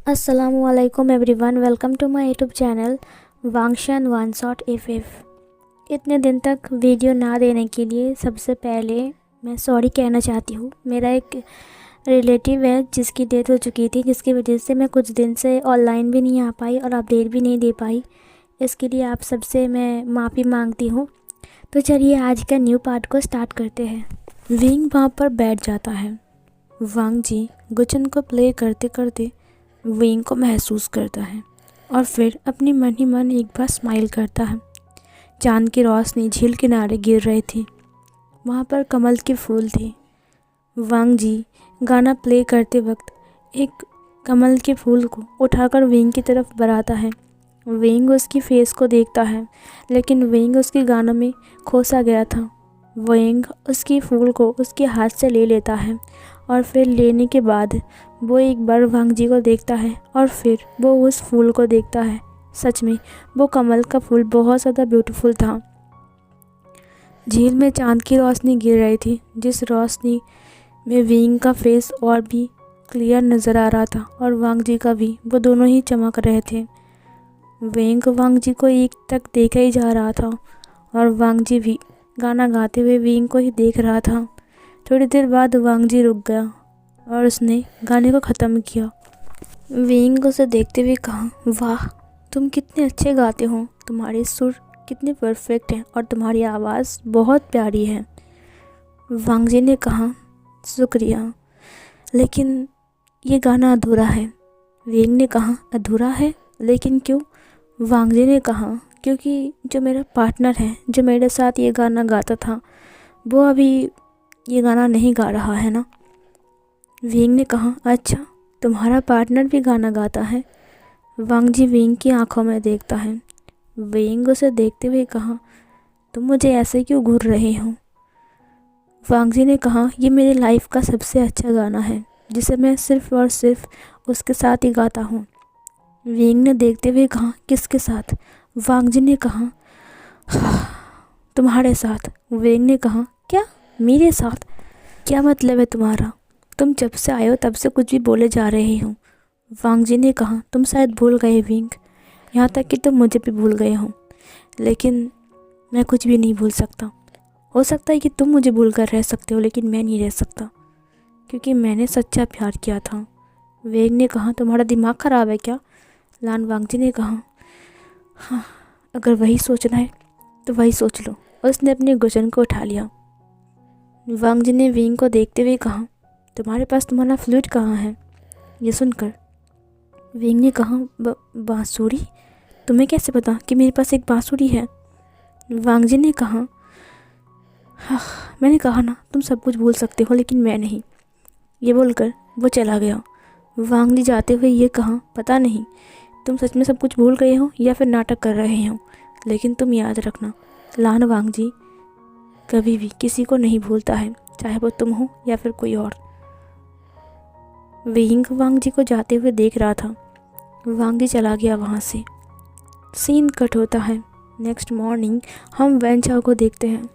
अस्सलामुअलैकुम everyone, welcome to my YouTube channel Wangshan one shot F. इतने दिन तक वीडियो ना देने के लिए सबसे पहले मैं सॉरी कहना चाहती हूँ। मेरा एक रिलेटिव है जिसकी डेथ हो चुकी थी, जिसकी वजह से मैं कुछ दिन से ऑनलाइन भी नहीं आ पाई और अपडेट भी नहीं दे पाई। इसके लिए आप सबसे मैं माफ़ी मांगती हूँ। तो चलिए आज का न्यू पार्ट को स्टार्ट करते हैं। विंग वहाँ पर बैठ जाता है। वांग जी गुचन को प्ले करते करते विंग को महसूस करता है और फिर अपनी मन ही मन एक बार स्माइल करता है। चांद की रोशनी झील किनारे गिर रही थी। वहाँ पर कमल के फूल थे। वांग जी गाना प्ले करते वक्त एक कमल के फूल को उठाकर विंग की तरफ बढ़ाता है। विंग उसकी फेस को देखता है, लेकिन विंग उसके गानों में खोसा गया था। विंग उसकी फूल को उसके हाथ से ले लेता है और फिर लेने के बाद वो एक बार वांग जी को देखता है और फिर वो उस फूल को देखता है। सच में वो कमल का फूल बहुत ज़्यादा ब्यूटीफुल था। झील में चांद की रोशनी गिर रही थी, जिस रोशनी में विंग का फेस और भी क्लियर नज़र आ रहा था और वांग जी का भी। वो दोनों ही चमक रहे थे। विंग वांग जी को एक तक देखा ही जा रहा था और वांग जी भी गाना गाते हुए विंग को ही देख रहा था। थोड़ी देर बाद वांग जी रुक गया और उसने गाने को ख़त्म किया। विंग उसे देखते हुए कहा, वाह तुम कितने अच्छे गाते हो, तुम्हारे सुर कितने परफेक्ट हैं और तुम्हारी आवाज़ बहुत प्यारी है। वांग जी ने कहा, शुक्रिया, लेकिन ये गाना अधूरा है। विंग ने कहा, अधूरा है लेकिन क्यों? वांग जी ने कहा, क्योंकि जो मेरा पार्टनर है, जो मेरे साथ ये गाना गाता था, वो अभी ये गाना नहीं गा रहा है ना। विंग ने कहा, अच्छा तुम्हारा पार्टनर भी गाना गाता है? वांग जी विंग की आंखों में देखता है। विंग उसे देखते हुए कहा, तुम मुझे ऐसे क्यों घूर रहे हो? वांग जी ने कहा, ये मेरी लाइफ का सबसे अच्छा गाना है, जिसे मैं सिर्फ़ और सिर्फ उसके साथ ही गाता हूँ। विंग ने देखते हुए कहा, किसके साथ? वांग जी ने कहा, तुम्हारे साथ। विंग ने कहा, क्या मेरे साथ? क्या मतलब है तुम्हारा? तुम जब से आए हो तब से कुछ भी बोले जा रहे हो। वांग जी ने कहा, तुम शायद भूल गए विंग, यहाँ तक कि तुम मुझे भी भूल गए हो, लेकिन मैं कुछ भी नहीं भूल सकता। हो सकता है कि तुम मुझे भूल कर रह सकते हो, लेकिन मैं नहीं रह सकता, क्योंकि मैंने सच्चा प्यार किया था। विंग ने कहा, तुम्हारा दिमाग ख़राब है क्या? लान वांग जी ने कहा, हाँ अगर वही सोचना है तो वही सोच लो। उसने अपनी गुचन को उठा लिया। वांग जी ने विंग को देखते हुए कहा, तुम्हारे पास तुम्हारा फ्लूट कहाँ है? ये सुनकर विंग ने कहा, बांसुरी? तुम्हें कैसे पता कि मेरे पास एक बांसुरी है? वांग जी ने कहा, हाँ मैंने कहा ना, तुम सब कुछ भूल सकते हो लेकिन मैं नहीं। ये बोलकर वो चला गया। वांग जी जाते हुए ये कहा, पता नहीं तुम सच में सब कुछ भूल गए हो या फिर नाटक कर रहे हो, लेकिन तुम याद रखना, लान वांग जी कभी भी किसी को नहीं भूलता है, चाहे वो तुम हो या फिर कोई और। विंग वांग जी को जाते हुए देख रहा था। वांग जी चला गया वहाँ से। सीन कट होता है। नेक्स्ट मॉर्निंग हम वैन चाओ को देखते हैं।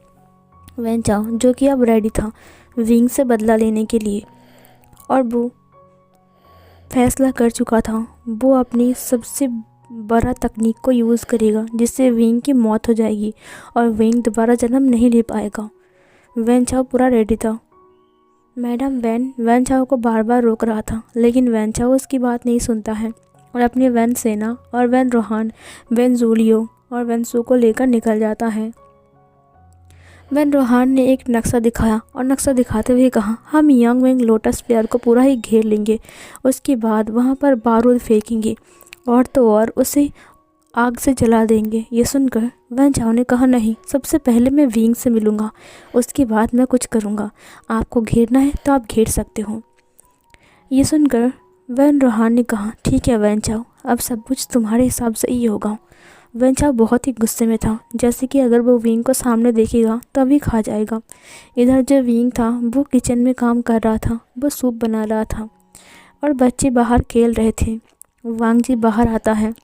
वैन चाओ जो कि अब रेडी था विंग से बदला लेने के लिए, और वो फैसला कर चुका था वो अपनी सबसे बड़ा तकनीक को यूज़ करेगा, जिससे विंग की मौत हो जाएगी और विंग दोबारा जन्म नहीं ले पाएगा। वैन चाओ पूरा रेडी था। मैडम वैन चाओ को बार बार रोक रहा था, लेकिन वैन चाओ उसकी बात नहीं सुनता है और अपनी वैन सेना और वैन रोहान, वैन जूलियो और वैन सू को लेकर निकल जाता है। वैन रोहान ने एक नक्शा दिखाया और नक्शा दिखाते हुए कहा, हम यंग विंग लोटस प्लेयर को पूरा ही घेर लेंगे, उसके बाद वहाँ पर बारूद फेंकेंगे और तो और उसे आग से जला देंगे। ये सुनकर वैन चाओ ने कहा, नहीं, सबसे पहले मैं विंग से मिलूँगा, उसके बाद मैं कुछ करूँगा। आपको घेरना है तो आप घेर सकते हो। ये सुनकर वैन रोहान ने कहा, ठीक है वैन चाओ, अब सब कुछ तुम्हारे हिसाब से ही होगा। वैन चाओ बहुत ही गुस्से में था, जैसे कि अगर वो विंग को सामने देखेगा तो अभी खा जाएगा। इधर जो विंग था वो किचन में काम कर रहा था, वो सूप बना रहा था और बच्चे बाहर खेल रहे थे। वांग जी बाहर आता है।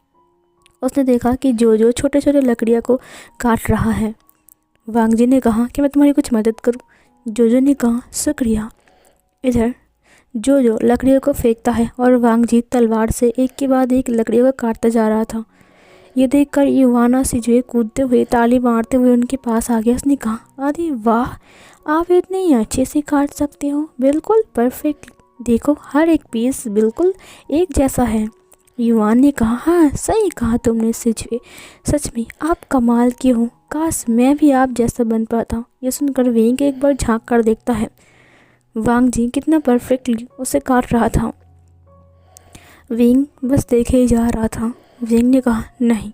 उसने देखा कि जो छोटे छोटे लकड़ियाँ को काट रहा है। वांग जी ने कहा कि मैं तुम्हारी कुछ मदद करूं? जोजो ने कहा, शुक्रिया। इधर जो जो लकड़ियों को फेंकता है और वांग जी तलवार से एक के बाद एक लकड़ियों को काटता जा रहा था। ये देखकर युवाना सिजुए कूदते हुए ताली मारते हुए उनके पास आ गया। उसने कहा, अरे वाह, आप इतने ही अच्छे से काट सकते हो, बिल्कुल परफेक्ट, देखो हर एक पीस बिल्कुल एक जैसा है। युवान ने कहा, हाँ सही कहा तुमने सिजुए, सच में आप कमाल के हो, काश मैं भी आप जैसा बन पाता। ये सुनकर वेंग एक बार झांक कर देखता है, वांग जी कितना परफेक्टली उसे काट रहा था। वेंग बस देखे ही जा रहा था। वेंग ने कहा, नहीं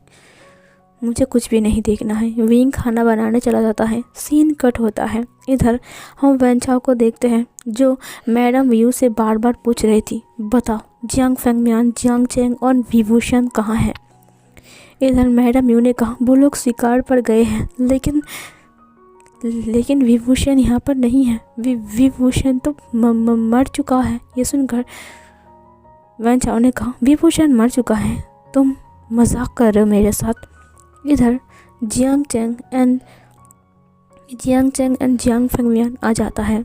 मुझे कुछ भी नहीं देखना है। वेंग खाना बनाने चला जाता है। सीन कट होता है। इधर हम वेंचाओ को देखते हैं जो मैडम व्यू से बार बार पूछ रही थी, बताओ जियांग फेंगमियान, जियांग चेंग और विभूषण कहाँ हैं। इधर मैडम यू ने कहा, वो लोग शिकार पर गए हैं, लेकिन विभूषण यहाँ पर नहीं है। विभूषण तो मर चुका है। ये सुनकर वेंचाओ ने कहा, विभूषण मर चुका है, तुम मजाक कर रहे हो मेरे साथ। इधर Jiang Cheng and Jiang Fengmian आ जाता है।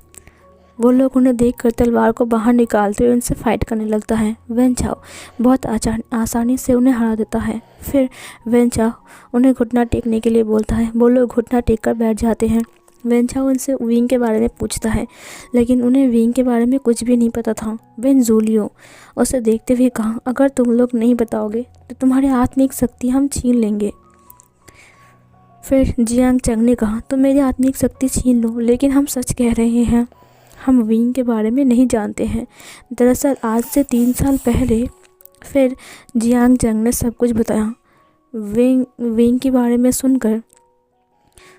वो लोग उन्हें देखकर तलवार को बाहर निकालते हुए उनसे फाइट करने लगता है। वेंचाओ बहुत आसानी से उन्हें हरा देता है। फिर वेंचाओ उन्हें घुटना टेकने के लिए बोलता है। वो लोग घुटना टेक कर बैठ जाते हैं। वेंचाओ उनसे विंग के बारे में पूछता है, लेकिन उन्हें विंग के बारे में कुछ भी नहीं पता था। बेनजोलियो उसे देखते हुए कहा, अगर तुम लोग नहीं बताओगे तो तुम्हारी आत्मिक शक्ति हम छीन लेंगे। फिर जियांग चेंग ने कहा, तुम मेरी आत्मिक शक्ति छीन लो, लेकिन हम सच कह रहे हैं, हम विंग के बारे में नहीं जानते हैं। दरअसल आज से 3 साल पहले। फिर जियांग चेंग ने सब कुछ बताया। विंग के बारे में सुनकर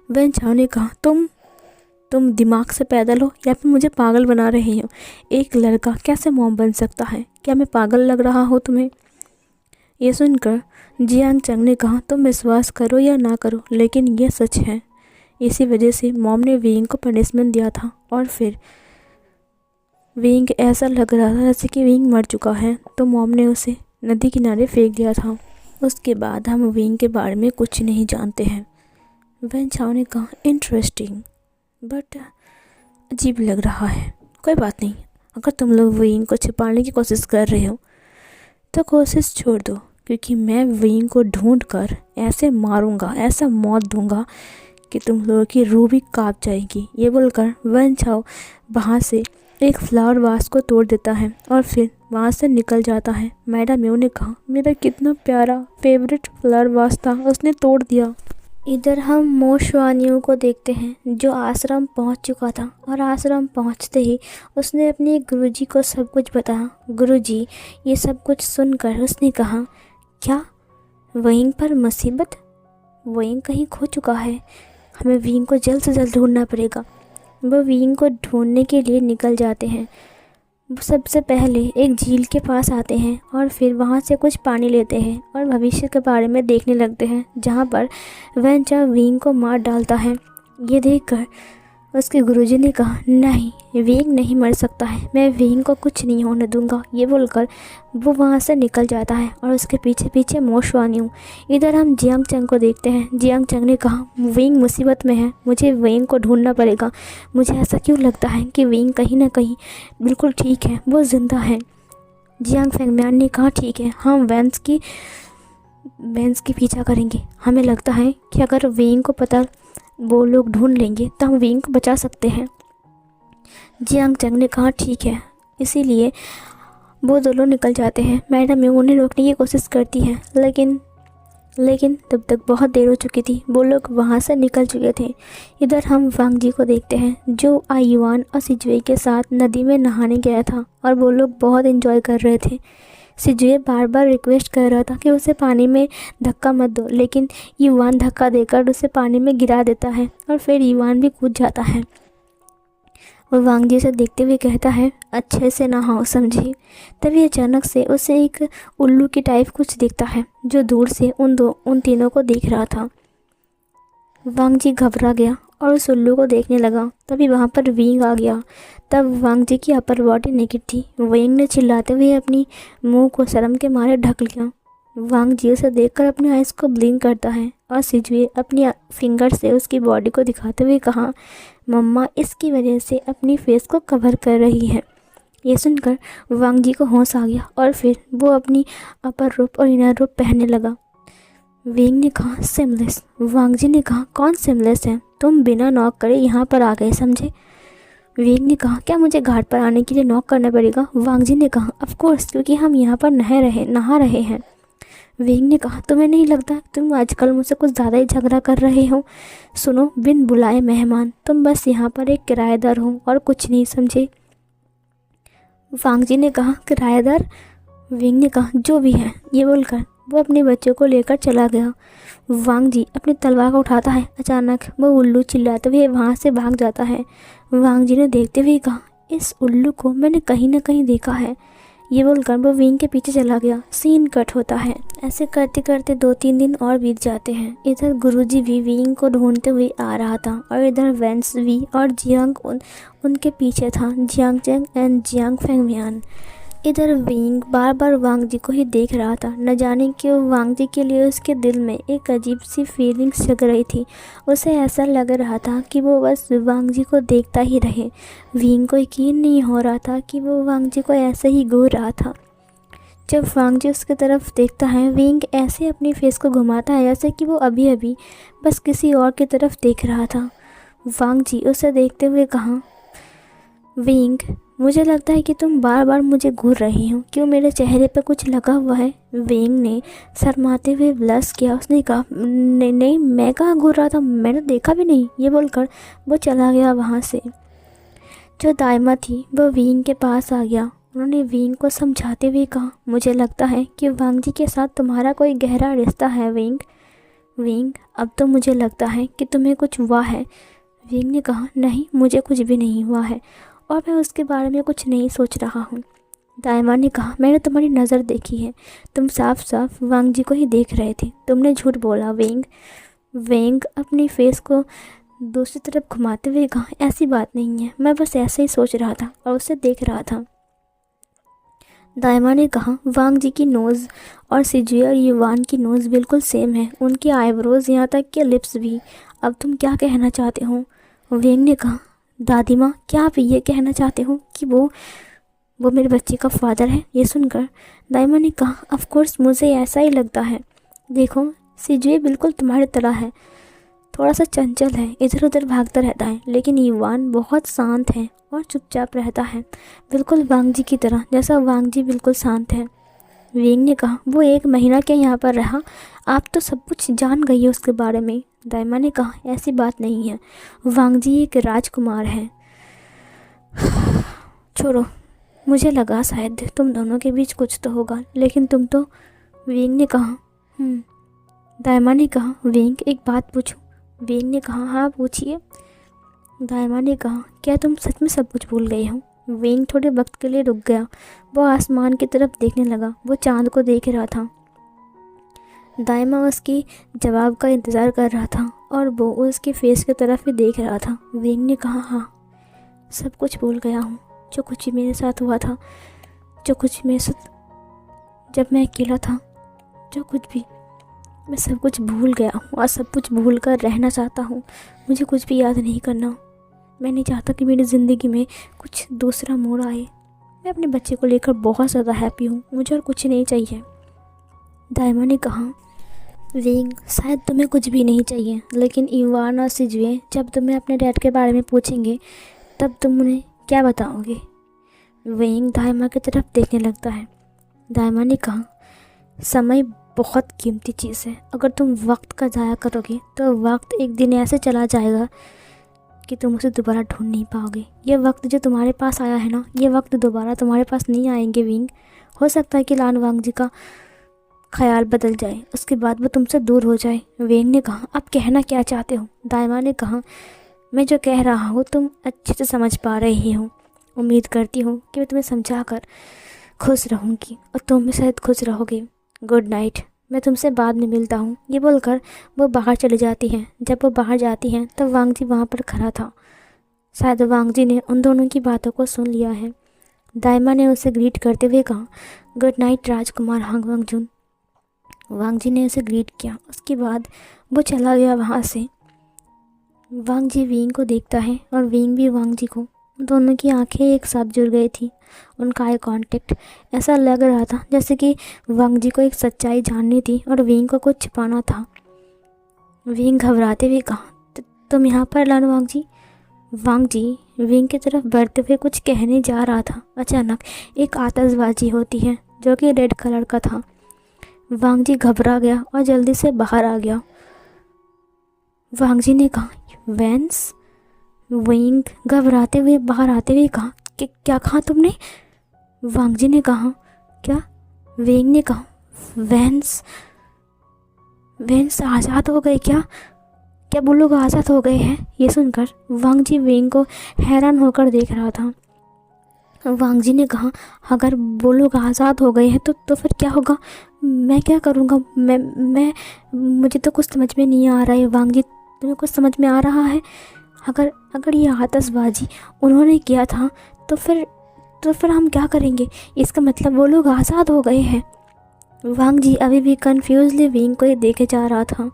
वेंचाओ ने कहा, तुम दिमाग से पैदल हो या फिर मुझे पागल बना रहे हो। एक लड़का कैसे मॉम बन सकता है? क्या मैं पागल लग रहा हूँ तुम्हें? ये सुनकर जियांग चेंग ने कहा, तुम विश्वास करो या ना करो, लेकिन ये सच है। इसी वजह से मॉम ने विंग को पनिशमेंट दिया था और फिर विंग ऐसा लग रहा था जैसे कि विंग मर चुका है, तो मॉम ने उसे नदी किनारे फेंक दिया था। उसके बाद हम विंग के बारे में कुछ नहीं जानते हैं। वेंचाओ ने कहा, इंटरेस्टिंग बट अजीब लग रहा है। कोई बात नहीं, अगर तुम लोग विंग को छिपाने की कोशिश कर रहे हो तो कोशिश छोड़ दो, क्योंकि मैं विंग को ढूंढ कर ऐसे मारूंगा, ऐसा मौत दूंगा कि तुम लोगों की रूह भी कांप जाएगी। ये बोलकर वेंचाओ वहाँ से एक फ्लावर वास को तोड़ देता है और फिर वहाँ से निकल जाता है। मैडम यू ने कहा, मेरा कितना प्यारा फेवरेट फ्लावर वास था, उसने तोड़ दिया। इधर हम मो शुआनयू को देखते हैं जो आश्रम पहुंच चुका था और आश्रम पहुंचते ही उसने अपने गुरुजी को सब कुछ बताया। गुरुजी ये सब कुछ सुनकर उसने कहा, क्या विंग पर मुसीबत? विंग कहीं खो चुका है, हमें विंग को जल्द से जल्द ढूंढना पड़ेगा। वो विंग को ढूंढने के लिए निकल जाते हैं। वो सबसे पहले एक झील के पास आते हैं और फिर वहाँ से कुछ पानी लेते हैं और भविष्य के बारे में देखने लगते हैं, जहाँ पर वेंचाओ विंग को मार डालता है। ये देखकर उसके गुरुजी ने कहा, नहीं विंग नहीं मर सकता है, मैं विंग को कुछ नहीं होने दूंगा। ये बोलकर वो वहाँ से निकल जाता है और उसके पीछे पीछे मो शुआनयू। इधर हम जियांग चेंग को देखते हैं। जियांग चेंग ने कहा, विंग मुसीबत में है, मुझे विंग को ढूंढना पड़ेगा। मुझे ऐसा क्यों लगता है कि विंग कहीं ना कहीं बिल्कुल ठीक है, वो जिंदा है। जियांग फेंगमियान ने कहा, ठीक है, हम वेंस की पीछा करेंगे। हमें लगता है कि अगर विंग को पता वो लोग ढूंढ लेंगे तो हम विंग को बचा सकते हैं। जियांग चेंग ने कहा, ठीक है। इसीलिए वो दोनों निकल जाते हैं। मैडम उन्हें रोकने की कोशिश करती है, लेकिन तब तक बहुत देर हो चुकी थी, वो लोग वहाँ से निकल चुके थे। इधर हम वांग जी को देखते हैं जो आयुआन और सिजुए के साथ नदी में नहाने गया था और वो लोग बहुत एंजॉय कर रहे थे। सिजुए बार बार रिक्वेस्ट कर रहा था कि उसे पानी में धक्का मत दो, लेकिन युवान धक्का देकर उसे पानी में गिरा देता है और फिर युवान भी कूद जाता है। वो वांग जी से देखते हुए कहता है, अच्छे से नहाओ समझी। तभी अचानक से उसे एक उल्लू की टाइप कुछ दिखता है जो दूर से उन तीनों को देख रहा था। वांग जी घबरा गया और उस उल्लू को देखने लगा। तभी वहाँ पर विंग आ गया। तब वांग जी की अपर बॉडी नेकेड थी। विंग ने चिल्लाते हुए अपनी मुंह को शर्म के मारे ढक लिया। वांग जी उसे देखकर अपने आइस को ब्लिंक करता है और सिजुए अपनी फिंगर से उसकी बॉडी को दिखाते हुए कहा, मम्मा इसकी वजह से अपनी फेस को कवर कर रही है। ये सुनकर वांग जी को होश आ गया और फिर वो अपनी अपर रूप और इनर रूप पहनने लगा। विंग ने कहा सिमलेस। वांग जी ने कहा कौन सिमलेस है, तुम बिना नॉक करे यहाँ पर आ गए समझे। विंग ने कहा क्या मुझे घाट पर आने के लिए नॉक करना पड़ेगा। वांग जी ने कहा ऑफ कोर्स, क्योंकि हम यहाँ पर नहा रहे हैं। विंग ने कहा तुम्हें नहीं लगता तुम आजकल मुझसे कुछ ज़्यादा ही झगड़ा कर रहे हो। सुनो, बिन बुलाए मेहमान, तुम बस यहाँ पर एक किराएदार हो और कुछ नहीं समझे। वांग जी ने कहा किराएदार। विंग ने कहा जो भी है। ये बोलकर वो अपने बच्चों को लेकर चला गया। वांग जी अपनी तलवार को उठाता है। अचानक वो उल्लू चिल्लाते हुए वहाँ से भाग जाता है। वांग जी ने देखते हुए कहा इस उल्लू को मैंने कहीं ना कहीं देखा है। ये बोलकर वो विंग के पीछे चला गया। सीन कट होता है। ऐसे करते करते 2-3 दिन और बीत जाते हैं। इधर गुरुजी भी विंग को ढूंढते हुए आ रहा था और इधर वेंस वी और जियांग उनके पीछे था। Jiang Cheng and Jiang Fengmian. इधर विंग बार बार वांग जी को ही देख रहा था। न जाने क्यों वांग जी के लिए उसके दिल में एक अजीब सी फीलिंग्स जग रही थी। उसे ऐसा लग रहा था कि वो बस वांग जी को देखता ही रहे। विंग को यकीन नहीं हो रहा था कि वो वांग जी को ऐसे ही घूर रहा था। जब वांग जी उसकी तरफ देखता है, विंग ऐसे अपनी फेस को घुमाता है जैसे कि वो अभी अभी बस किसी और की तरफ देख रहा था। वांग जी उसे देखते हुए कहा विंग, मुझे लगता है कि तुम बार बार मुझे घूर रही हो, क्यों मेरे चेहरे पर कुछ लगा हुआ है। विंग ने शर्माते हुए ब्लश किया। उसने कहा नहीं नहीं, मैं कहाँ घूर रहा था, मैंने देखा भी नहीं। ये बोलकर वो चला गया वहाँ से। जो दाइमा थी वो विंग के पास आ गया। उन्होंने विंग को समझाते हुए कहा मुझे लगता है कि वांग जी के साथ तुम्हारा कोई गहरा रिश्ता है विंग। विंग, अब तो मुझे लगता है कि तुम्हें कुछ हुआ है। विंग ने कहा नहीं, मुझे कुछ भी नहीं हुआ है और मैं उसके बारे में कुछ नहीं सोच रहा हूँ। दाइमा ने कहा मैंने तुम्हारी नज़र देखी है, तुम साफ साफ वांग जी को ही देख रहे थे, तुमने झूठ बोला विंग। विंग अपनी फेस को दूसरी तरफ घुमाते हुए कहा ऐसी बात नहीं है, मैं बस ऐसे ही सोच रहा था और उसे देख रहा था। दाइमा ने कहा वांग जी की नोज़ और सिजुए और युवान की नोज़ बिल्कुल सेम है, उनकी आईब्रोज यहाँ तक के लिप्स भी। अब तुम क्या कहना चाहते हो। विंग ने कहा दादी माँ, क्या आप ये कहना चाहते हो कि वो मेरे बच्चे का फादर है। ये सुनकर दाइमा ने कहा ऑफ कोर्स, मुझे ऐसा ही लगता है। देखो, सिजुए बिल्कुल तुम्हारी तरह है, थोड़ा सा चंचल है, इधर उधर भागता रहता है, लेकिन युवान बहुत शांत है और चुपचाप रहता है, बिल्कुल वांग जी की तरह, जैसा वांग जी बिल्कुल शांत है। विंग ने कहा वो 1 महीना क्या यहाँ पर रहा, आप तो सब कुछ जान गई है उसके बारे में। दाइमा ने कहा ऐसी बात नहीं है, वांग जी एक राजकुमार है। छोड़ो, मुझे लगा शायद तुम दोनों के बीच कुछ तो होगा, लेकिन तुम तो। विंग ने कहा दाइमा ने कहा विंग, एक बात पूछूं। विंग ने कहा हाँ पूछिए। दाइमा ने कहा क्या तुम सच में सब कुछ भूल गए हो। विंग थोड़े वक्त के लिए रुक गया। वो आसमान की तरफ देखने लगा। वो चांद को देख रहा था। दाइमा उसकी जवाब का इंतज़ार कर रहा था और वो उसके फेस की तरफ ही देख रहा था। विंग ने कहा हाँ, सब कुछ भूल गया हूँ, जो कुछ भी मेरे साथ हुआ था, जो कुछ मेरे साथ जब मैं अकेला था, जो कुछ भी, मैं सब कुछ भूल गया हूँ और सब कुछ भूल कर रहना चाहता हूँ। मुझे कुछ भी याद नहीं करना। मैं नहीं चाहता कि मेरी ज़िंदगी में कुछ दूसरा मोड़ आए। मैं अपने बच्चे को लेकर बहुत ज़्यादा हैप्पी हूँ, मुझे और कुछ नहीं चाहिए। दाइमा ने कहा विंग, शायद तुम्हें कुछ भी नहीं चाहिए, लेकिन इवान और सिजुए जब तुम्हें अपने डैड के बारे में पूछेंगे तब तुम उन्हें क्या बताओगे। विंग दाइमा की तरफ देखने लगता है। दाइमा ने कहा समय बहुत कीमती चीज़ है, अगर तुम वक्त का ज़ाया करोगे तो वक्त एक दिन ऐसे चला जाएगा कि तुम उसे दोबारा ढूंढ नहीं पाओगे। ये वक्त जो तुम्हारे पास आया है ना, ये वक्त दोबारा तुम्हारे पास नहीं आएंगे विंग। हो सकता है कि लान वांग जी का ख्याल बदल जाए, उसके बाद वो तुमसे दूर हो जाए। विंग ने कहा आप कहना क्या चाहते हो। दाइमा ने कहा मैं जो कह रहा हूँ तुम अच्छे से समझ पा रही हो। उम्मीद करती हूँ कि मैं तुम्हें समझा कर खुश रहूँगी और तुम भी शायद खुश रहोगे। गुड नाइट, मैं तुमसे बाद में मिलता हूँ। ये बोलकर वो बाहर चली जाती हैं। जब वो बाहर जाती हैं तब वांग जी वहाँ पर खड़ा था। शायद वांग जी ने उन दोनों की बातों को सुन लिया है। दाइमा ने उसे ग्रीट करते हुए कहा गुड नाइट राजकुमार हांग वांग जुन। वांग जी ने उसे ग्रीट किया। उसके बाद वो चला गया वहाँ से। वांग जी विंग को देखता है और विंग भी वांग जी को। दोनों की आंखें एक साथ जुड़ गई थी। उनका आई कांटेक्ट ऐसा लग रहा था जैसे कि वांग जी को एक सच्चाई जाननी थी और विंग को कुछ छिपाना था। विंग घबराते हुए कहा, तुम यहाँ पर लान वांग जी?" वांग जी विंग की तरफ बढ़ते हुए कुछ कहने जा रहा था। अचानक एक आतिशबाजी होती है जो कि रेड कलर का था। वांग जी घबरा गया और जल्दी से बाहर आ गया। वांग जी ने कहा, "वेंस?" विंग घबराते हुए बाहर आते हुए कहा, क्या कहा तुमने?" वांग जी ने कहा, "क्या?" विंग ने कहा, "वेंस, वेंस आज़ाद हो गए क्या? क्या वो लोग आज़ाद हो गए हैं?" ये सुनकर वांग जी विंग को हैरान होकर देख रहा था। वांग जी ने कहा, "अगर वो लोग आज़ाद हो गए हैं तो फिर क्या होगा? मैं क्या करूँगा? मैं मुझे तो कुछ समझ में नहीं आ रहा है वांग जी, तुम्हें कुछ समझ में आ रहा है? अगर अगर ये आतिशबाजी उन्होंने किया था तो फिर हम क्या करेंगे? इसका मतलब वो लोग आज़ाद हो गए हैं।" वांग जी अभी भी कन्फ्यूजली विंग को ही देखे जा रहा था।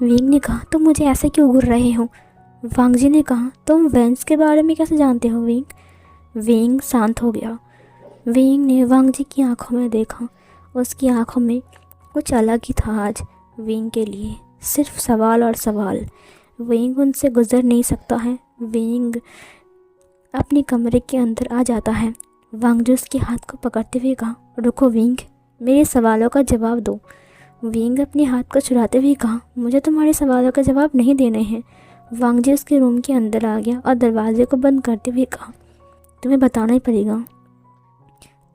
विंग ने कहा, "तुम मुझे ऐसे क्यों घूर रहे हो?" वांग जी ने कहा, "तुम वेंस के बारे में कैसे जानते हो विंग?" विंग शांत हो गया। विंग ने वांग जी की आंखों में देखा। उसकी आंखों में कुछ अलग ही था आज विंग के लिए, सिर्फ सवाल और सवाल। विंग उनसे गुजर नहीं सकता है। विंग अपने कमरे के अंदर आ जाता है। वांग जी उसके हाथ को पकड़ते हुए कहा, "रुको विंग, मेरे सवालों का जवाब दो।" विंग अपने हाथ को छुड़ाते हुए कहा, "मुझे तुम्हारे सवालों का जवाब नहीं देने हैं।" वांग जी उसके रूम के अंदर आ गया और दरवाजे को बंद करते हुए कहा, "तुम्हें बताना ही पड़ेगा।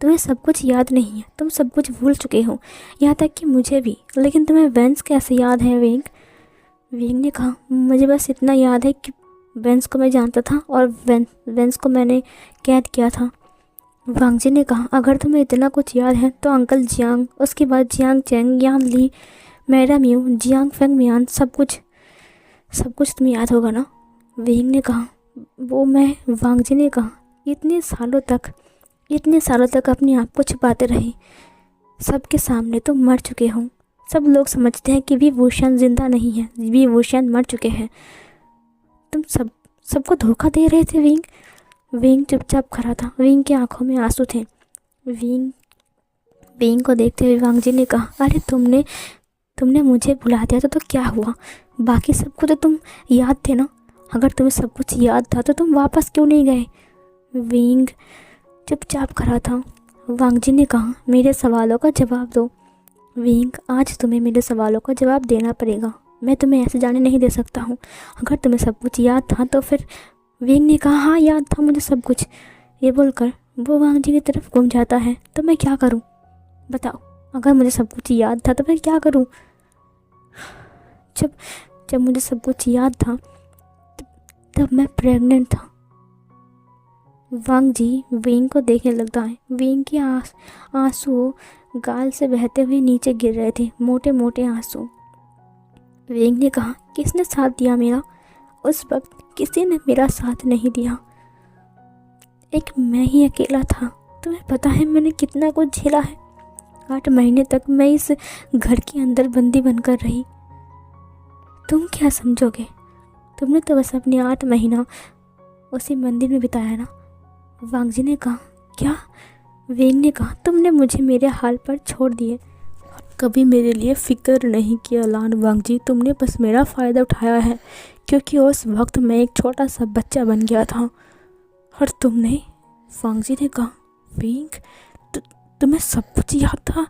तुम्हें सब कुछ याद नहीं है, तुम सब कुछ भूल चुके हो, यहाँ तक कि मुझे भी। लेकिन तुम्हें वेंस कैसे याद है विंग?" विंग ने कहा, "मुझे बस इतना याद है कि वेंस को मैं जानता था और वेंस को मैंने कैद किया था।" वांग जी ने कहा, "अगर तुम्हें इतना कुछ याद है तो अंकल जियांग, उसके बाद जियांग चैंग, यान ली, मैडम यू, जियांग फेंग मियान, सब कुछ तुम्हें याद होगा ना?" विंग ने कहा, "वो मैं..." वांग जी ने कहा, इतने सालों तक अपने आप को छुपाते रहे, सबके सामने तुम मर चुके हो। सब लोग समझते हैं कि वी वुशन जिंदा नहीं है, वी वुशन मर चुके हैं। तुम सबको धोखा दे रहे थे विंग।" विंग चुपचाप खड़ा था। विंग की आंखों में आंसू थे। विंग को देखते हुए वांग जी ने कहा, "अरे तुमने मुझे भुला दिया तो क्या हुआ? बाकी सबको तो तुम याद थे ना? अगर तुम्हें सब कुछ याद था तो तुम वापस क्यों नहीं गए?" विंग चुपचाप खड़ा था। वांग जी ने कहा, "मेरे सवालों का जवाब दो।" विंग, आज तुम्हें मेरे सवालों का जवाब देना पड़ेगा। मैं तुम्हें ऐसे जाने नहीं दे सकता हूँ। अगर तुम्हें सब कुछ याद था तो फिर... विंग ने कहा, "हाँ, याद था मुझे सब कुछ।" ये बोलकर वो वांग जी की तरफ घूम जाता है। "तो मैं क्या करूँ? बताओ, अगर मुझे सब कुछ याद था तो मैं क्या करूँ?" जब जब मुझे सब कुछ याद था तब मैं प्रेग्नेंट था। वांग जी विंग को देखने लगता है। विंग के आंसू गाल से बहते हुए नीचे गिर रहे थे, मोटे मोटे आंसू। विंग ने कहा, "किसने साथ दिया मेरा? उस वक्त किसी ने मेरा साथ नहीं दिया। एक मैं ही अकेला था। तुम्हें पता है मैंने कितना कुछ झेला है। 8 महीने तक मैं इस घर के अंदर बंदी बनकर रही। तुम क्या समझोगे? तुमने तो बस अपने 8 महीना उसी मंदिर में बिताया ना?" वांग जी ने कहा, "क्या?" विंग ने कहा, "तुमने मुझे मेरे हाल पर छोड़ दिए, कभी मेरे लिए फ़िक्र नहीं किया लान वांग जी। तुमने बस मेरा फ़ायदा उठाया है, क्योंकि उस वक्त मैं एक छोटा सा बच्चा बन गया था। और तुमने..." वांग जी ने कहा, "विंग, तुम्हें सब कुछ याद था?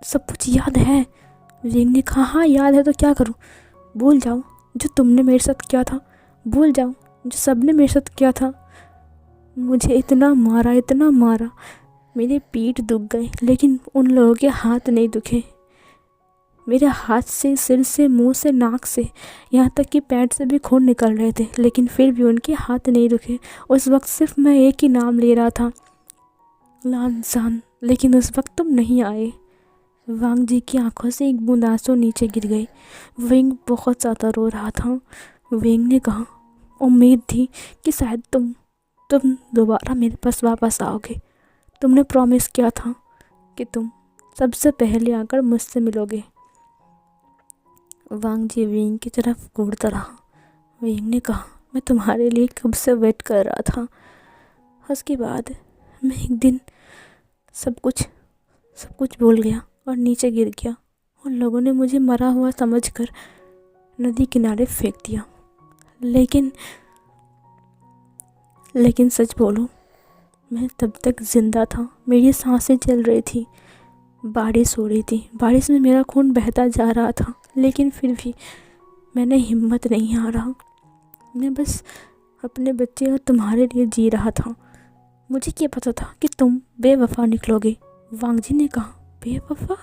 सब कुछ याद है?" विंग ने कहा, "हाँ, याद है तो क्या करूँ? भूल जाओ जो तुमने मेरे साथ किया था, भूल जाओ जो सबने मेरे साथ किया था। मुझे इतना मारा, मेरे पीठ दुख गए, लेकिन उन लोगों के हाथ नहीं दुखे। मेरे हाथ से, सिर से, मुंह से, नाक से, यहाँ तक कि पैंट से भी खून निकल रहे थे, लेकिन फिर भी उनके हाथ नहीं दुखे। उस वक्त सिर्फ मैं एक ही नाम ले रहा था, लानजान, लेकिन उस वक्त तुम नहीं आए।" वांग जी की आंखों से एक बूंद आंसू नीचे गिर गई। विंग बहुत ज़्यादा रो रहा था। विंग ने कहा, "उम्मीद थी कि शायद तुम दोबारा मेरे पास वापस आओगे। तुमने प्रॉमिस किया था कि तुम सबसे पहले आकर मुझसे मिलोगे।" वांग जी विंग की तरफ घूरता रहा। विंग ने कहा, "मैं तुम्हारे लिए कब से वेट कर रहा था। उसके बाद मैं एक दिन सब कुछ भूल गया और नीचे गिर गया और लोगों ने मुझे मरा हुआ समझकर नदी किनारे फेंक दिया। लेकिन सच बोलूं, मैं तब तक जिंदा था, मेरी सांसें चल रही थी, बारिश हो रही थी, बारिश में मेरा खून बहता जा रहा था, लेकिन फिर भी मैंने हिम्मत नहीं हारा। मैं बस अपने बच्चे और तुम्हारे लिए जी रहा था। मुझे क्या पता था कि तुम बेवफा निकलोगे। वांग जी ने कहा, बेवफा?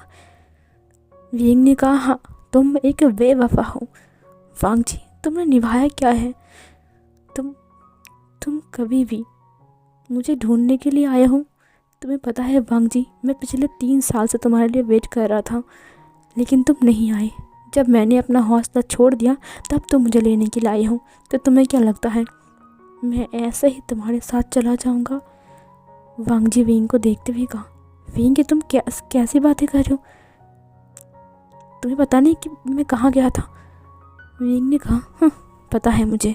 विंग ने कहा, हाँ, तुम एक बेवफा हो। वांग जी, तुमने निभाया क्या है? तुम कभी भी मुझे ढूंढने के लिए आए हो। तुम्हें पता है वांग जी, मैं पिछले 3 साल से तुम्हारे लिए वेट कर रहा था, लेकिन तुम नहीं आए। जब मैंने अपना हौसला छोड़ दिया तब तुम मुझे लेने के लिए आए हो। तो तुम्हें क्या लगता है मैं ऐसे ही तुम्हारे साथ चला जाऊंगा? वांग जी विंग को देखते हुए कहा, विंग, तुम कैसी बातें कर रहे हो? तुम्हें पता नहीं कि मैं कहाँ गया था? विंग ने कहा, हाँ, पता है मुझे,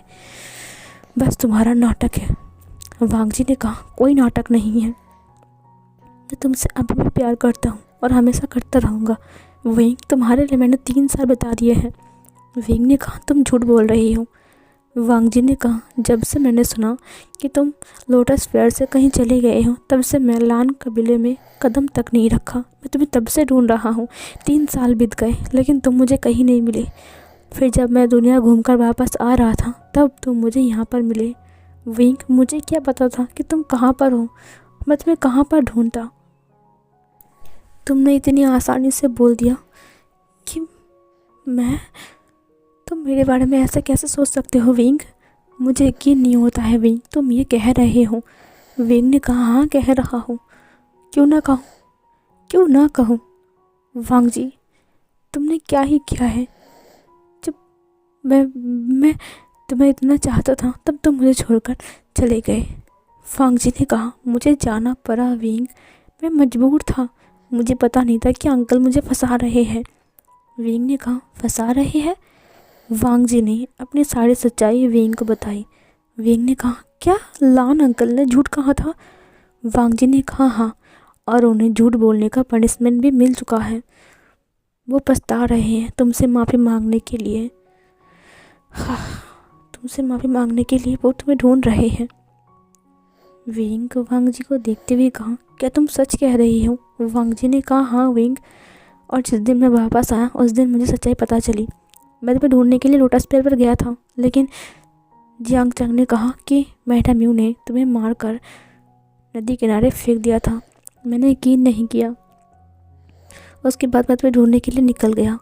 बस तुम्हारा नाटक है। वांग जी ने कहा, कोई नाटक नहीं है, मैं तुमसे अभी भी प्यार करता हूँ और हमेशा करता रहूँगा। विंग, तुम्हारे लिए मैंने 3 साल बता दिए हैं। विंग ने कहा, तुम झूठ बोल रही हो। वांग जी ने कहा, जब से मैंने सुना कि तुम लोटस फेयर से कहीं चले गए हो, तब से मैं लान कबीले में कदम तक नहीं रखा। मैं तुम्हें तब से ढूंढ रहा हूँ। 3 साल बीत गए, लेकिन तुम मुझे कहीं नहीं मिले। फिर जब मैं दुनिया घूमकर वापस आ रहा था, तब तुम मुझे यहाँ पर मिले। विंग, मुझे क्या पता था कि तुम कहाँ पर हो? मैं तुम्हें कहाँ पर ढूंढता? तुमने इतनी आसानी से बोल दिया कि तुम मेरे बारे में ऐसा कैसे सोच सकते हो विंग? मुझे यकीन नहीं होता है विंग, तुम ये कह रहे हो। विंग ने कहा, हाँ, कह रहा हूँ। क्यों ना कहूँ? वांग जी, तुमने क्या ही किया है? जब मैं तुम्हें इतना चाहता था, तब तुम मुझे छोड़कर चले गए। वांग जी ने कहा, मुझे जाना पड़ा विंग, मैं मजबूर था। मुझे पता नहीं था कि अंकल मुझे फंसा रहे हैं। विंग ने कहा, फंसा रहे हैं? वांग जी ने अपनी सारी सच्चाई विंग को बताई। विंग ने कहा, क्या लान अंकल ने झूठ कहा था? वांग जी ने कहा, हाँ, और उन्हें झूठ बोलने का पनिशमेंट भी मिल चुका है। वो पछता रहे हैं तुमसे माफ़ी मांगने के लिए। हाँ, तुमसे माफ़ी मांगने के लिए वो तुम्हें ढूंढ रहे हैं। विंग वांग जी को देखते हुए कहा, क्या तुम सच कह रही हो? वांग जी ने कहा, हाँ विंग, और जिस दिन मैं वापस आया उस दिन मुझे सच्चाई पता चली। मैं तुम्हें ढूंढने के लिए लोटस पेड़ पर गया था, लेकिन जियांग चंग ने कहा कि मैडा म्यू ने तुम्हें मारकर नदी किनारे फेंक दिया था। मैंने यकीन नहीं किया। उसके बाद मैं तुम्हें ढूंढने के लिए निकल गया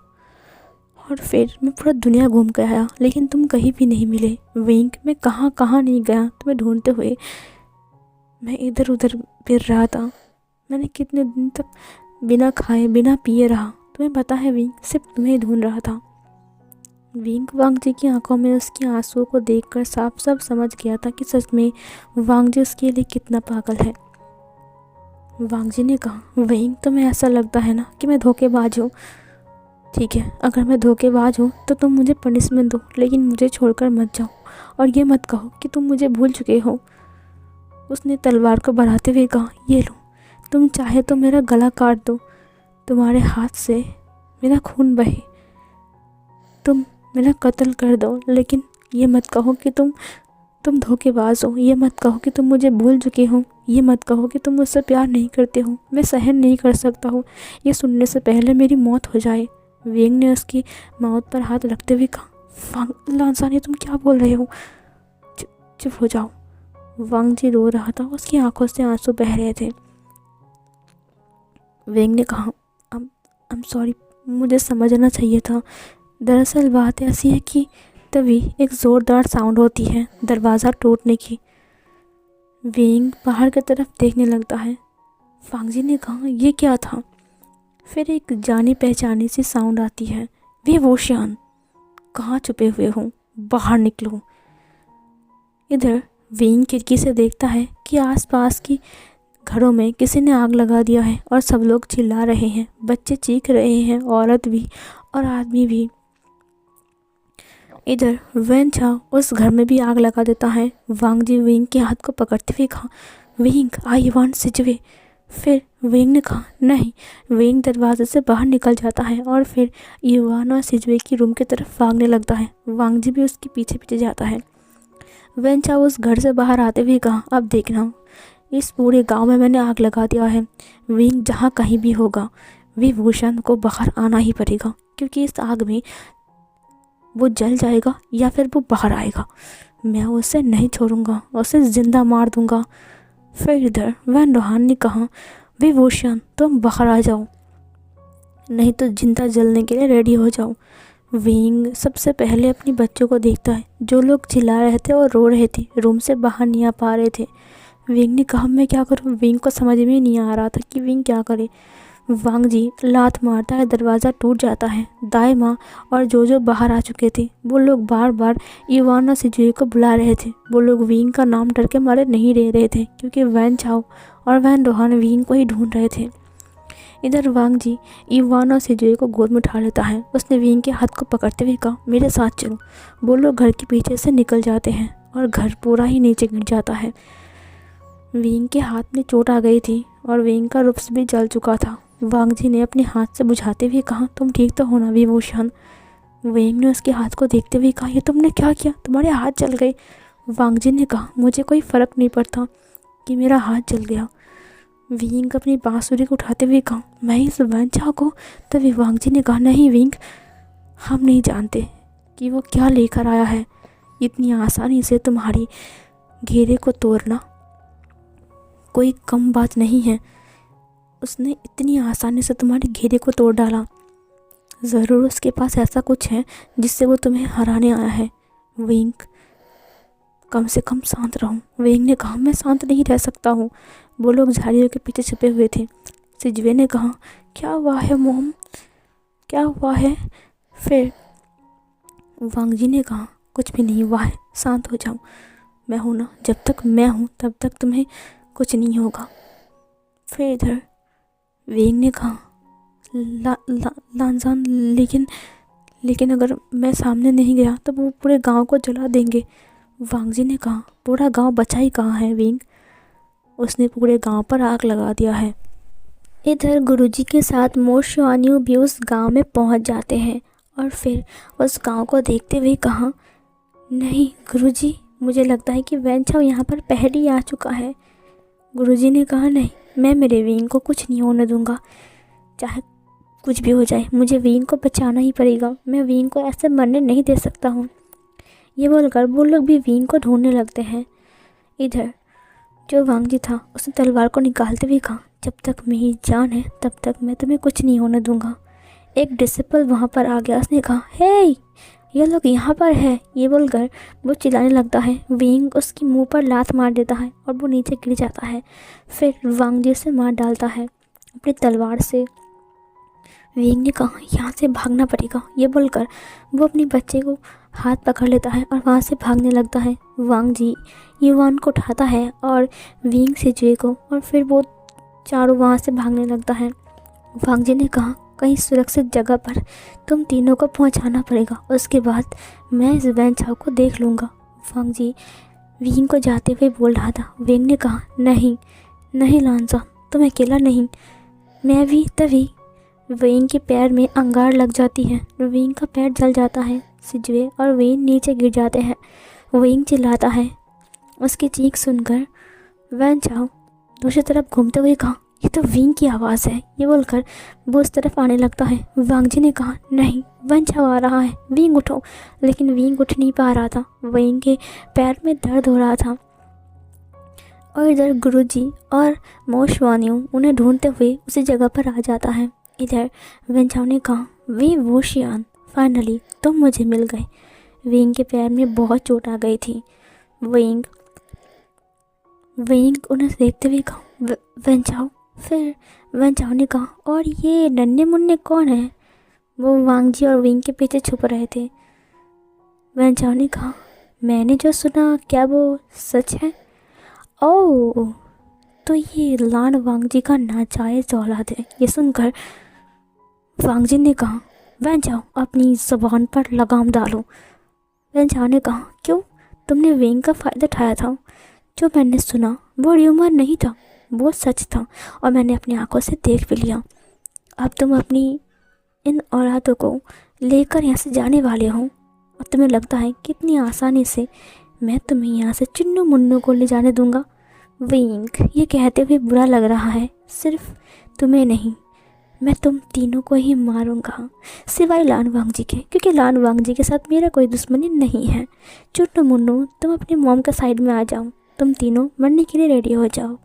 और फिर मैं पूरा दुनिया घूम कर आया, लेकिन तुम कहीं भी नहीं मिले। विंग, मैं कहाँ कहाँ नहीं गया तुम्हें ढूंढते हुए। मैं इधर उधर फिर रहा था। मैंने कितने दिन तक बिना खाए बिना पिए रहा। तुम्हें पता है विंग, सिर्फ तुम्हें ढूंढ रहा था। विंग वांग जी की आंखों में उसके आंसुओं को देखकर साफ साफ समझ गया था कि सच में वांग जी उसके लिए कितना पागल है। वांग जी ने कहा, विंग, तुम्हें ऐसा लगता है ना कि मैं धोखेबाज हूँ? ठीक है, अगर मैं धोखेबाज हूँ तो तुम मुझे पनिशमेंट दो, लेकिन मुझे छोड़कर मत जाओ और ये मत कहो कि तुम मुझे भूल चुके हो। उसने तलवार को बढ़ाते हुए कहा, ये लो, तुम चाहे तो मेरा गला काट दो, तुम्हारे हाथ से मेरा खून बहे, तुम मेरा कत्ल कर दो, लेकिन ये मत कहो कि तुम धोखेबाज हो। ये मत कहो कि तुम मुझे भूल चुके हो। ये मत कहो कि तुम मुझसे प्यार नहीं करते हो। मैं सहन नहीं कर सकता हूँ, ये सुनने से पहले मेरी मौत हो जाए। विंग ने उसकी मौत पर हाथ रखते हुए कहा, लानसानी, तुम क्या बोल रहे हो? चुप हो जाओ। वांग जी रो रहा था, उसकी आंखों से आंसू बह रहे थे। विंग ने कहा, आई एम सॉरी, मुझे समझना चाहिए था। दरअसल बात ऐसी है कि तभी एक ज़ोरदार साउंड होती है दरवाज़ा टूटने की। विंग बाहर की तरफ देखने लगता है। वांग जी ने कहा, ये क्या था? फिर एक जानी पहचानी सी साउंड आती है, वे वोशियान, कहाँ छुपे हुए हो, बाहर निकलो। इधर विंग खिड़की से देखता है कि आसपास की घरों में किसी ने आग लगा दिया है और सब लोग चिल्ला रहे हैं, बच्चे चीख रहे हैं, औरत भी और आदमी भी। इधर वैन चाओ उस घर में भी आग लगा देता है। वांग जी विंग के हाथ को पकड़ते हुए कहा, विंग आई वांट सिजवे। फिर विंग ने कहा नहीं। विंग दरवाजे से बाहर निकल जाता है और फिर युवान और सिजवे की रूम की तरफ भागने लगता है। वांग जी भी उसके पीछे पीछे जाता है। वैन चाओ उस घर से बाहर आते हुए कहा, अब देखना, इस पूरे गांव में मैंने आग लगा दिया है। विंग जहाँ कहीं भी होगा विभूषण को बाहर आना ही पड़ेगा, क्योंकि इस आग में वो जल जाएगा या फिर वो बाहर आएगा। मैं उसे नहीं छोड़ूंगा, उसे जिंदा मार दूंगा। फिर इधर वैन लोहान ने कहा, विभूषण तुम बाहर आ जाओ, नहीं तो जिंदा जलने के लिए रेडी हो जाओ। विंग सबसे पहले अपने बच्चों को देखता है, जो लोग चिल्ला रहे थे और रो रहे थे, रूम से बाहर नहीं आ पा रहे थे। विंग ने कहा, मैं क्या करूं? विंग को समझ में नहीं आ रहा था कि विंग क्या करे। वांग जी लात मारता है, दरवाज़ा टूट जाता है। दाई माँ और जो बाहर आ चुके थे, वो लोग बार बार इवान और सिजुए को बुला रहे थे। वो लोग विंग का नाम डर के मारे नहीं रह रहे थे, क्योंकि वैन चाओ और वैन लोहान विंग को ही ढूंढ रहे थे। इधर वांग जी इवान और सिजुए को गोद में उठा लेता है। उसने विंग के हाथ को पकड़ते हुए कहा, मेरे साथ चलो। वो लोग घर के पीछे से निकल जाते हैं और घर पूरा ही नीचे गिर जाता है। विंग के हाथ में चोट आ गई थी और विंग का रुफ्स भी जल चुका था। वांग जी ने अपने हाथ से बुझाते हुए कहा, तुम ठीक तो हो ना विभूषण? विंग ने उसके हाथ को देखते हुए कहा, ये तुमने क्या किया? तुम्हारे हाथ जल गए। वांग जी ने कहा, मुझे कोई फ़र्क नहीं पड़ता कि मेरा हाथ जल गया। विंग अपनी बांसुरी को उठाते हुए कहा, मैं इस वैन चाओ को। तभी वांग जी ने कहा, नहीं विंग, हम नहीं जानते कि वो क्या लेकर आया है। इतनी आसानी से तुम्हारी घेरे को तोड़ना कोई कम बात नहीं है। उसने इतनी आसानी से तुम्हारे घेरे को तोड़ डाला। ज़रूर उसके पास ऐसा कुछ है जिससे वो तुम्हें हराने आया है। विंग, कम से कम शांत रहो। विंग ने कहा, मैं शांत नहीं रह सकता हूँ। वो लोग झाड़ियों के पीछे छिपे हुए थे। सिजवे ने कहा, क्या हुआ है मोम, क्या हुआ है? फिर वांग जी ने कहा, कुछ भी नहीं हुआ है, शांत हो जाओ। मैं हूँ ना, जब तक मैं हूँ तब तक तुम्हें कुछ नहीं होगा। फिर इधर विंग ने कहा, लानजान, लेकिन अगर मैं सामने नहीं गया तो वो पूरे गांव को जला देंगे। वांग जी ने कहा, पूरा गांव बचा ही कहाँ है विंग? उसने पूरे गांव पर आग लगा दिया है। इधर गुरुजी के साथ मोशवानियों भी उस गांव में पहुंच जाते हैं और फिर उस गांव को देखते हुए कहा, नहीं गुरुजी, मुझे लगता है कि वैन चाओ यहाँ पर पहले ही आ चुका है। गुरुजी ने कहा, नहीं, मैं मेरे विंग को कुछ नहीं होने दूंगा, चाहे कुछ भी हो जाए, मुझे विंग को बचाना ही पड़ेगा। मैं विंग को ऐसे मरने नहीं दे सकता हूँ। ये बोलकर वो लोग भी विंग को ढूंढने लगते हैं। इधर जो वांग जी था, उसने तलवार को निकालते हुए कहा, जब तक मेरी जान है तब तक मैं तुम्हें कुछ नहीं होने दूंगा। एक डिसिपल वहाँ पर आ गया। उसने कहा, हे, ये लोग यहाँ पर है। ये बोलकर वो चिल्लाने लगता है। विंग उसकी मुंह पर लात मार देता है और वो नीचे गिर जाता है। फिर वांग जी उसे मार डालता है अपनी तलवार से। विंग ने कहा, यहाँ से भागना पड़ेगा। ये बोलकर वो अपने बच्चे को हाथ पकड़ लेता है और वहाँ से भागने लगता है। वांग जी युवान को उठाता है और विंग सिजुए को, और फिर वो चारों वहाँ से भागने लगता है। वांग जी ने कहा, कहीं सुरक्षित जगह पर तुम तीनों को पहुँचाना पड़ेगा, उसके बाद मैं इस वैन चाओ को देख लूँगा। वांग जी विंग को जाते हुए बोल रहा था। विंग ने कहा, नहीं नहीं लानजा, तुम अकेला नहीं, मैं भी। तभी विंग के पैर में अंगार लग जाती है। विंग का पैर जल जाता है। सिजुए और विंग नीचे गिर जाते हैं। विंग चिल्लाता है। उसकी चीख सुनकर वैन चाओ दूसरी तरफ घूमते हुए कहा, ये तो विंग की आवाज़ है। ये बोलकर वो उस तरफ आने लगता है। वांग जी ने कहा, नहीं, वैन चाओ आ रहा है, विंग उठो। लेकिन विंग उठ नहीं पा रहा था। विंग के पैर में दर्द हो रहा था। और इधर गुरुजी और मोशवानियों उन्हें ढूंढते हुए उसी जगह पर आ जाता है। इधर वैन चाओ ने कहा, विभूषण, फाइनली तुम मुझे मिल गए। विंग के पैर में बहुत चोट आ गई थी। विंग उन्हें देखते हुए कहा, वैन चाओ। फिर वैन चाओ ने कहा, और ये नन्हे मुन्ने कौन है? वो वांग जी और विंग के पीछे छुप रहे थे। वैन चाओ ने कहा, मैंने जो सुना क्या वो सच है? ओह, तो ये लान वांग जी का नाजायज़ औलाद है। ये सुनकर वांग जी ने कहा, वैन चाओ, अपनी ज़बान पर लगाम डालो। मैं जाने कहाँ क्यों तुमने विंग का फ़ायदा उठाया था। जो मैंने सुना वो र्यूमर नहीं था, वो सच था और मैंने अपनी आंखों से देख भी लिया। अब तुम अपनी इन औलादों को लेकर यहाँ से जाने वाले हो और तुम्हें लगता है कि इतनी आसानी से मैं तुम्हें यहाँ से चिन्नू मुन्नू को ले जाने दूँगा। विंग, ये कहते हुए बुरा लग रहा है, सिर्फ तुम्हें नहीं, मैं तुम तीनों को ही मारूंगा, सिवाय लान वांग जी के, क्योंकि लान वांग जी के साथ मेरा कोई दुश्मनी नहीं है। चुन्नू मुन्नू, तुम अपने मॉम के साइड में आ जाओ, तुम तीनों मरने के लिए रेडी हो जाओ।